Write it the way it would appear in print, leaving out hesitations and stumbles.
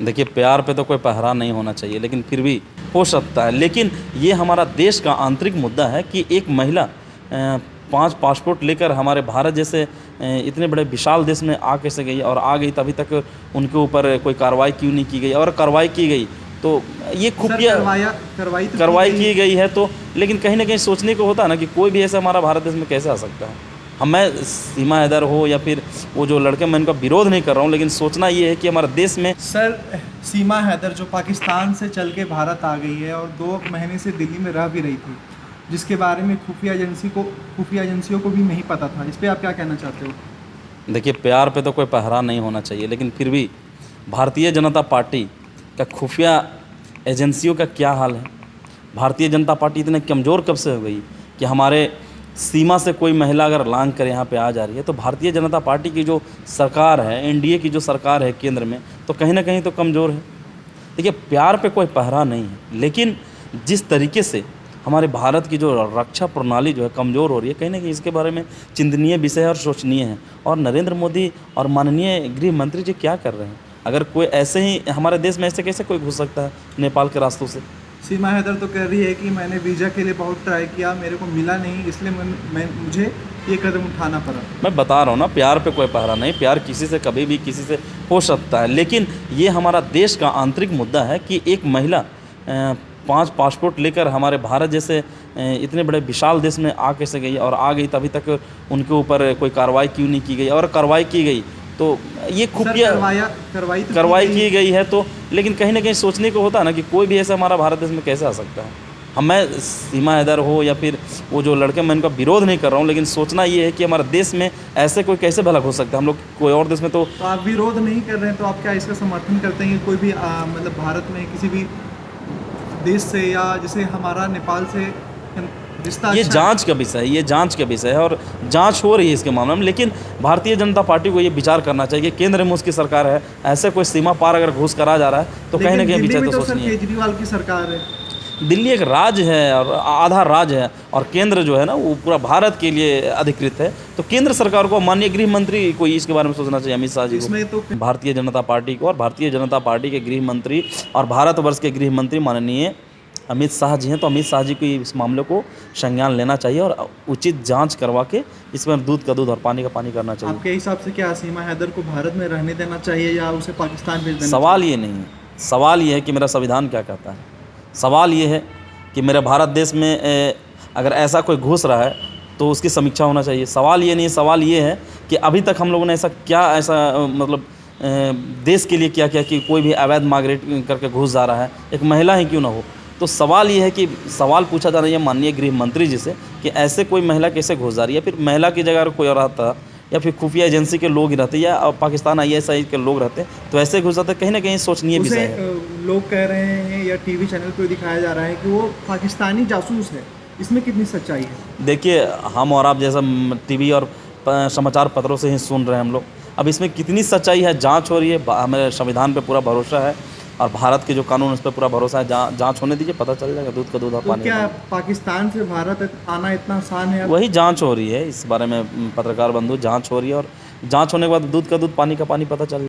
देखिए, प्यार पे तो कोई पहरा नहीं होना चाहिए, लेकिन फिर भी हो सकता है। लेकिन ये हमारा देश का आंतरिक मुद्दा है कि एक महिला 5 पासपोर्ट लेकर हमारे भारत जैसे इतने बड़े विशाल देश में आ कैसे गई, और आ गई तो अभी तक उनके ऊपर कोई कार्रवाई क्यों नहीं की गई, और कार्रवाई की गई तो ये खुफिया कार्रवाई की गई है। तो लेकिन कहीं ना कहीं सोचने को होता है ना कि कोई भी ऐसा हमारा भारत देश में कैसे आ सकता है। मैं सीमा हैदर हो या फिर वो जो लड़के, मैं इनका विरोध नहीं कर रहा हूँ, लेकिन सोचना ये है कि हमारे देश में सर सीमा हैदर जो पाकिस्तान से चल के भारत आ गई है और 2 महीने से दिल्ली में रह भी रही थी, जिसके बारे में खुफिया एजेंसियों को भी नहीं पता था, इस पर आप क्या कहना चाहते हो? देखिए, प्यार पे तो कोई पहरा नहीं होना चाहिए, लेकिन फिर भी भारतीय जनता पार्टी का खुफिया एजेंसियों का क्या हाल है। भारतीय जनता पार्टी इतने कमज़ोर कब से हो गई कि हमारे सीमा से कोई महिला अगर लांग कर यहाँ पे आ जा रही है, तो भारतीय जनता पार्टी की जो सरकार है, एनडीए की जो सरकार है केंद्र में, तो कहीं ना कहीं तो कमज़ोर है। देखिए, प्यार पे कोई पहरा नहीं है, लेकिन जिस तरीके से हमारे भारत की जो रक्षा प्रणाली जो है कमज़ोर हो रही है, कहीं ना कहीं इसके बारे में चिंतनीय विषय है और शोचनीय है। और नरेंद्र मोदी और माननीय गृह मंत्री जी क्या कर रहे हैं? अगर कोई ऐसे ही हमारे देश में ऐसे कैसे कोई घुस सकता है नेपाल के रास्तों से? सीमा हैदर तो कह रही है कि मैंने वीज़ा के लिए बहुत ट्राई किया, मेरे को मिला नहीं, इसलिए मुझे ये कदम उठाना पड़ा। मैं बता रहा हूँ ना, प्यार पे कोई पहरा नहीं। प्यार किसी से कभी भी किसी से हो सकता है, लेकिन ये हमारा देश का आंतरिक मुद्दा है कि एक महिला 5 पासपोर्ट लेकर हमारे भारत जैसे इतने बड़े विशाल देश में आ कैसे गई, और आ गई तो अभी तक उनके ऊपर कोई कार्रवाई क्यों नहीं की गई, और कार्रवाई की गई तो ये खुफिया कार्रवाई की गई है। तो लेकिन कहीं ना कहीं सोचने को होता है ना कि कोई भी ऐसा हमारा भारत देश में कैसे आ सकता है। मैं सीमा हैदर हो या फिर वो जो लड़के, मैं इनका विरोध नहीं कर रहा हूँ, लेकिन सोचना ये है कि हमारे देश में ऐसे कोई कैसे भला हो सकता है। हम लोग कोई और देश में तो आप विरोध नहीं कर रहे हैं, तो आप क्या इसका समर्थन करते हैं कि कोई भी मतलब भारत में किसी भी देश से, या जैसे हमारा नेपाल से रिश्ता ये अच्छा जांच का विषय है, ये जांच का विषय है, और जांच हो रही है इसके मामले में। लेकिन भारतीय जनता पार्टी को ये विचार करना चाहिए कि केंद्र में उसकी सरकार है, ऐसे कोई सीमा पार अगर घुस करा जा रहा है तो कहीं ना कहीं विचार तो सोचनी है। केजरीवाल की सरकार है, दिल्ली एक राज्य है और आधा राज्य है, और केंद्र जो है ना वो पूरा भारत के लिए अधिकृत है। तो केंद्र सरकार को, माननीय गृह मंत्री को इसके बारे में सोचना चाहिए, अमित शाह जी को, इसमें तो भारतीय जनता पार्टी को। और भारतीय जनता पार्टी के गृह मंत्री और भारतवर्ष के गृह मंत्री माननीय अमित शाह जी हैं, तो अमित शाह जी को इस मामले को संज्ञान लेना चाहिए और उचित जांच करवा के इसमें दूध का दूध और पानी का पानी करना चाहिए। आपके हिसाब से क्या सीमा हैदर को भारत में रहने देना चाहिए या उसे पाकिस्तान भेज देना सवाल ये नहीं है, सवाल ये है कि मेरा संविधान क्या कहता है। सवाल ये है कि मेरे भारत देश में अगर ऐसा कोई घुस रहा है तो उसकी समीक्षा होना चाहिए। सवाल ये नहीं है, सवाल ये है कि अभी तक हम लोगों ने ऐसा मतलब देश के लिए क्या किया कि कोई भी अवैध माइग्रेट करके घुस जा रहा है, एक महिला ही क्यों ना हो। तो सवाल ये है कि सवाल पूछा जा रहा है माननीय गृह मंत्री जी से कि ऐसे कोई महिला कैसे घुस जा रही है, फिर महिला की जगह कोई और रहता, या फिर खुफिया एजेंसी के लोग ही रहते, या पाकिस्तान ISI के लोग रहते, तो ऐसे घुस जाते। कहीं ना कहीं सोचनीय विषय है। लोग कह रहे हैं या टीवी चैनल पर दिखाया जा रहा है कि वो पाकिस्तानी जासूस है, इसमें कितनी सच्चाई है? देखिए, हम और आप जैसा टीवी और समाचार पत्रों से ही सुन रहे हैं हम लोग, अब इसमें कितनी सच्चाई है, जांच हो रही है। हमें संविधान पे पूरा भरोसा है और भारत के जो कानून उस पर पूरा भरोसा है। जांच होने दीजिए, पता चल जाएगा, दूध का दूध और तो पानी। क्या पाकिस्तान से भारत आना इतना आसान है? वही जांच हो रही है, इस बारे में पत्रकार बंधु, जांच हो रही है, और जांच होने के बाद दूध का दूध पानी का पानी पता चल